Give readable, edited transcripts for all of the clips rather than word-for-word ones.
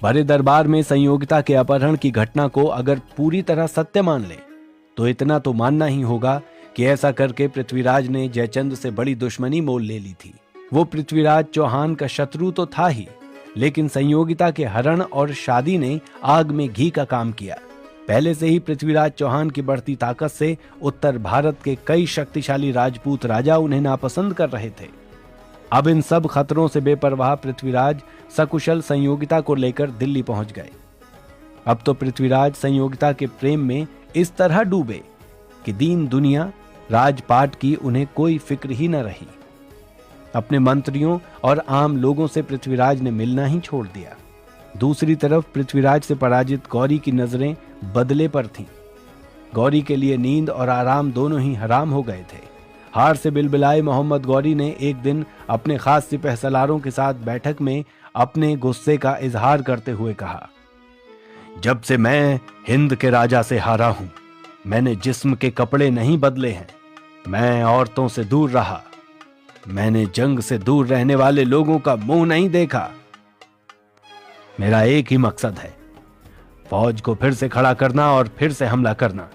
बड़े दरबार में संयोगिता के अपहरण की घटना को अगर पूरी तरह सत्य मान ले तो इतना तो मानना ही होगा कि ऐसा करके पृथ्वीराज ने जयचंद से बड़ी दुश्मनी मोल ले ली थी। वो पृथ्वीराज चौहान का शत्रु तो था ही, लेकिन संयोगिता के हरण और शादी ने आग में घी का काम किया। पहले से ही पृथ्वीराज चौहान की बढ़ती ताकत से उत्तर भारत के कई शक्तिशाली राजपूत राजा उन्हें नापसंद कर रहे थे। अब इन सब खतरों से बेपरवाह पृथ्वीराज सकुशल संयोगिता को लेकर दिल्ली पहुंच गए। अब तो पृथ्वीराज संयोगिता के प्रेम में इस तरह डूबे कि दीन दुनिया राजपाट की उन्हें कोई फिक्र ही न रही। अपने मंत्रियों और आम लोगों से पृथ्वीराज ने मिलना ही छोड़ दिया। दूसरी तरफ पृथ्वीराज से पराजित गौरी की नजरें बदले पर थीं। गौरी के लिए नींद और आराम दोनों ही हराम हो गए थे। हार से बिलबिलाए मोहम्मद गौरी ने एक दिन अपने खास सिपहसालारों के साथ बैठक में अपने गुस्से का इजहार करते हुए कहा, जब से मैं हिंद के राजा से हारा हूं, मैंने जिस्म के कपड़े नहीं बदले हैं। मैं औरतों से दूर रहा। मैंने जंग से दूर रहने वाले लोगों का मुंह नहीं देखा। मेरा एक ही मकसद है, फौज को फिर से खड़ा करना और फिर से हमला करना।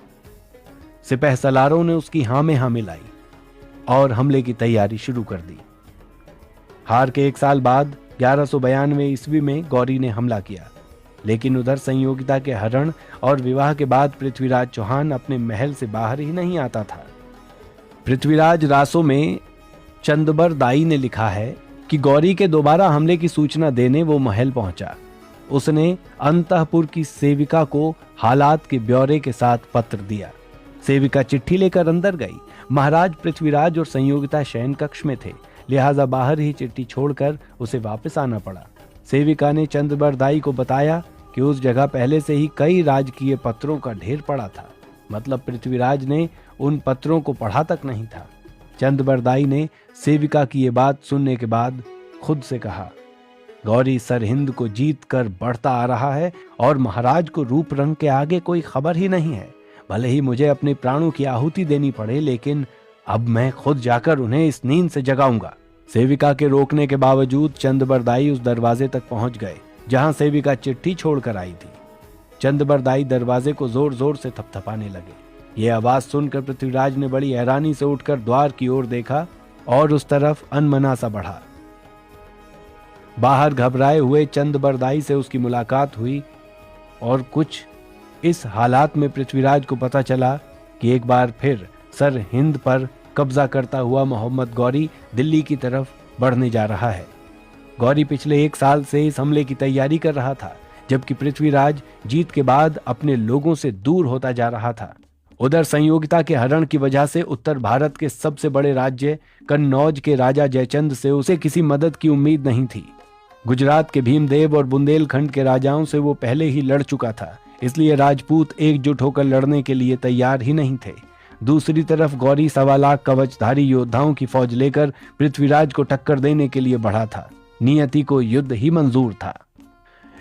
सिपहसालारों ने उसकी हां में हां मिलाई और हमले की तैयारी शुरू कर दी। हार के 1 साल बाद 1192 ईस्वी में गौरी ने हमला किया, लेकिन उधर संयोगिता के हरण और विवाह के बाद पृथ्वीराज चौहान अपने महल से बाहर ही नहीं आता था। पृथ्वीराज रासो में चंदबर दाई ने लिखा है कि गौरी के दोबारा हमले की सूचना देने वो महल पहुंचा। उसने अंतःपुर की सेविका को हालात के ब्यौरे के साथ पत्र दिया। सेविका चिट्ठी लेकर अंदर गई। महाराज पृथ्वीराज और संयोगिता शयन कक्ष में थे, लिहाजा बाहर ही चिट्ठी छोड़कर उसे वापस आना पड़ा। सेविका ने चंदबरदाई को बताया कि उस जगह पहले से ही कई राजकीय पत्रों का ढेर पड़ा था, मतलब पृथ्वीराज ने उन पत्रों को पढ़ा तक नहीं था। चंदबरदाई ने सेविका की ये बात सुनने के बाद खुद से कहा, गौरी सरहिंद को जीत कर बढ़ता आ रहा है और महाराज को रूप रंग के आगे कोई खबर ही नहीं है। भले ही मुझे अपने प्राणों की आहुति देनी पड़े, लेकिन अब मैं खुद जाकर उन्हें इस नींद से जगाऊंगा। सेविका के रोकने के बावजूद चंदबरदाई उस दरवाजे तक पहुंच गए जहां सेविका चिट्ठी छोड़कर आई थी। चंदबरदाई दरवाजे को जोर जोर से थपथपाने लगे। ये आवाज सुनकर पृथ्वीराज ने बड़ी हैरानी से उठकर द्वार की ओर देखा और उस तरफ अनमना सा बढ़ा। बाहर घबराए हुए चंदबरदाई से उसकी मुलाकात हुई और कुछ इस हालात में पृथ्वीराज को पता चला कि एक बार फिर सर हिंद पर कब्जा करता हुआ मोहम्मद गौरी दिल्ली की तरफ बढ़ने जा रहा है। गौरी पिछले 1 साल से इस हमले की तैयारी कर रहा था, जबकि पृथ्वीराज जीत के बाद अपने लोगों से दूर होता जा रहा था। उधर संयोगिता के हरण की वजह से उत्तर भारत के सबसे बड़े राज्य कन्नौज के राजा जयचंद से उसे किसी मदद की उम्मीद नहीं थी। गुजरात के भीमदेव और बुंदेलखंड के राजाओं से वो पहले ही लड़ चुका था, इसलिए राजपूत एकजुट होकर लड़ने के लिए तैयार ही नहीं थे। दूसरी तरफ गौरी 1.25 लाख कवचधारी योद्धाओं की फौज लेकर पृथ्वीराज को टक्कर देने के लिए बढ़ा था। नियति को युद्ध ही मंजूर था।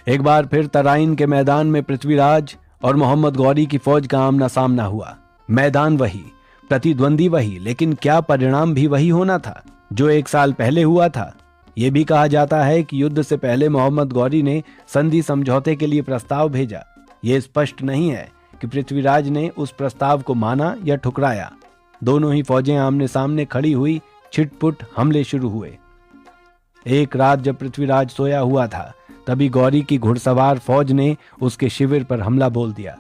एक बार फिर तराइन के मैदान में पृथ्वीराज और मोहम्मद गौरी की फौज का आमना सामना हुआ। मैदान वही, प्रतिद्वंदी वही, लेकिन क्या परिणाम भी वही होना था जो 1 साल पहले हुआ था। यह भी कहा जाता है कि युद्ध से पहले मोहम्मद गौरी ने संधि समझौते के लिए प्रस्ताव भेजा। यह स्पष्ट नहीं है कि पृथ्वीराज ने उस प्रस्ताव को माना या ठुकराया। दोनों ही फौजें आमने सामने खड़ी हुई, छिटपुट हमले शुरू हुए। एक रात जब पृथ्वीराज सोया हुआ था, तभी गौरी की घुड़सवार फौज ने उसके शिविर पर हमला बोल दिया।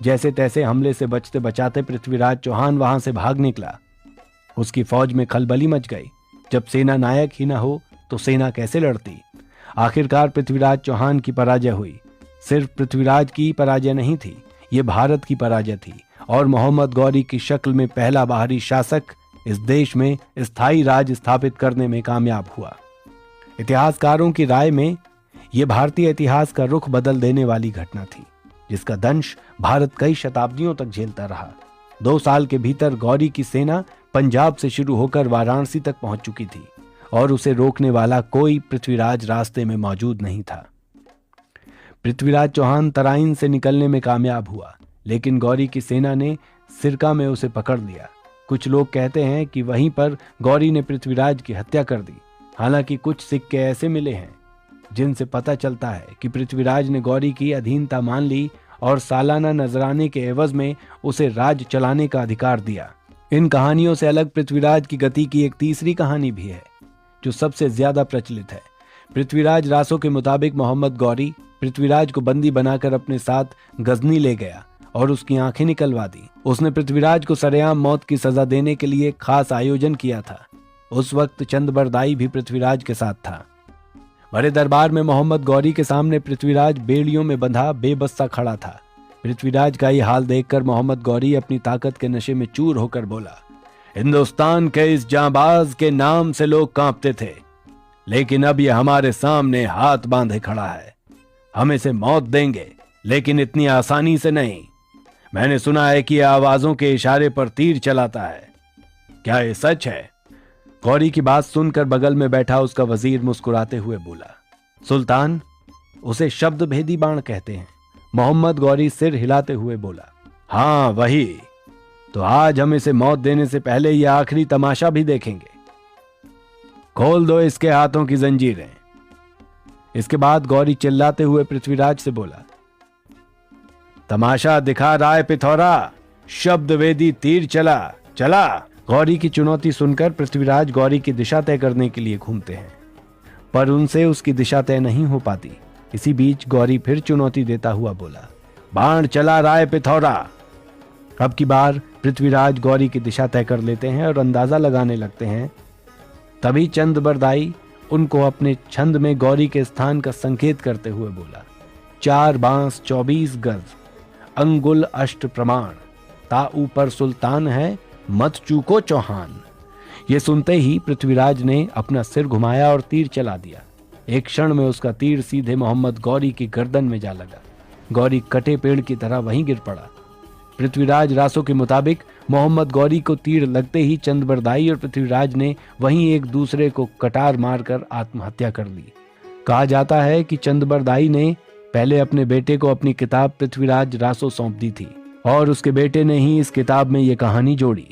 जैसे तैसे हमले से बचते बचाते पृथ्वीराज चौहान वहां से भाग निकला। उसकी फौज में खलबली मच गई। जब सेना नायक ही ना हो तो सेना कैसे लड़ती। आखिरकार पृथ्वीराज चौहान की पराजय हुई। सिर्फ पृथ्वीराज की पराजय नहीं थी, ये भारत की पराजय थी और मोहम्मद गौरी की शक्ल में पहला बाहरी शासक इस देश में स्थायी राज स्थापित करने में कामयाब हुआ। इतिहासकारों की राय में यह भारतीय इतिहास का रुख बदल देने वाली घटना थी, जिसका दंश भारत कई शताब्दियों तक झेलता रहा। 2 साल के भीतर गौरी की सेना पंजाब से शुरू होकर वाराणसी तक पहुंच चुकी थी और उसे रोकने वाला कोई पृथ्वीराज रास्ते में मौजूद नहीं था। पृथ्वीराज चौहान तराइन से निकलने में कामयाब हुआ, लेकिन गौरी की सेना ने सिरका में उसे पकड़ लिया। कुछ लोग कहते हैं कि वहीं पर गौरी ने पृथ्वीराज की हत्या कर दी। हालांकि कुछ सिक्के ऐसे मिले हैं जिनसे पता चलता है कि पृथ्वीराज ने गौरी की अधीनता मान ली और सालाना नजराने के एवज में उसे राज चलाने का अधिकार दिया। इन कहानियों से अलग पृथ्वीराज की गति की एक तीसरी कहानी भी है जो सबसे ज्यादा प्रचलित है। पृथ्वीराज रासो के मुताबिक मोहम्मद गौरी पृथ्वीराज को बंदी बनाकर अपने साथ गजनी ले गया और उसकी आंखें निकलवा दी। उसने पृथ्वीराज को सरेआम मौत की सजा देने के लिए खास आयोजन किया था। उस वक्त चंदबरदाई भी पृथ्वीराज के साथ था। बड़े दरबार में मोहम्मद गौरी के सामने पृथ्वीराज बेड़ियों में बंधा बेबस सा खड़ा था। पृथ्वीराज का ये हाल देखकर मोहम्मद गौरी अपनी ताकत के नशे में चूर होकर बोला, हिंदुस्तान के इस जांबाज के नाम से लोग कांपते थे, लेकिन अब ये हमारे सामने हाथ बांधे खड़ा है। हम इसे मौत देंगे, लेकिन इतनी आसानी से नहीं। मैंने सुना है कि यह आवाजों के इशारे पर तीर चलाता है। क्या ये सच है? गौरी की बात सुनकर बगल में बैठा उसका वजीर मुस्कुराते हुए बोला, सुल्तान, उसे शब्द भेदी बाण कहते हैं। मोहम्मद गौरी सिर हिलाते हुए बोला, हाँ वही। तो आज हम इसे मौत देने से पहले यह आखिरी तमाशा भी देखेंगे। खोल दो इसके हाथों की जंजीरें। इसके बाद गौरी चिल्लाते हुए पृथ्वीराज से बोला, तमाशा दिखा राय पिथौरा, शब्द वेदी तीर चला चला। गौरी की चुनौती सुनकर पृथ्वीराज गौरी की दिशा तय करने के लिए घूमते हैं, पर उनसे उसकी दिशा तय नहीं हो पाती। इसी बीच गौरी फिर चुनौती देता हुआ बोला, बाण चला राय पिथौरा। अब की बार पृथ्वीराज गौरी की दिशा तय कर लेते हैं और अंदाजा लगाने लगते हैं। तभी चंदबरदाई उनको अपने छंद में गौरी के स्थान का संकेत करते हुए बोला, 4 बांस 24 गज, अंगुल अष्ट प्रमाण, ता ऊपर सुल्तान है, मत चूको चौहान। ये सुनते ही पृथ्वीराज ने अपना सिर घुमाया और तीर चला दिया। एक क्षण में उसका तीर सीधे मोहम्मद गौरी की गर्दन में जा लगा। गौरी कटे पेड़ की तरह वहीं गिर पड़ा। पृथ्वीराज रासो के मुताबिक मोहम्मद गौरी को तीर लगते ही चंदबरदाई और पृथ्वीराज ने वहीं एक दूसरे को कटार मारकर आत्महत्या कर ली। कहा जाता है कि चंदबरदाई ने पहले अपने बेटे को अपनी किताब पृथ्वीराज रासो सौंप दी थी और उसके बेटे ने ही इस किताब में ये कहानी जोड़ी।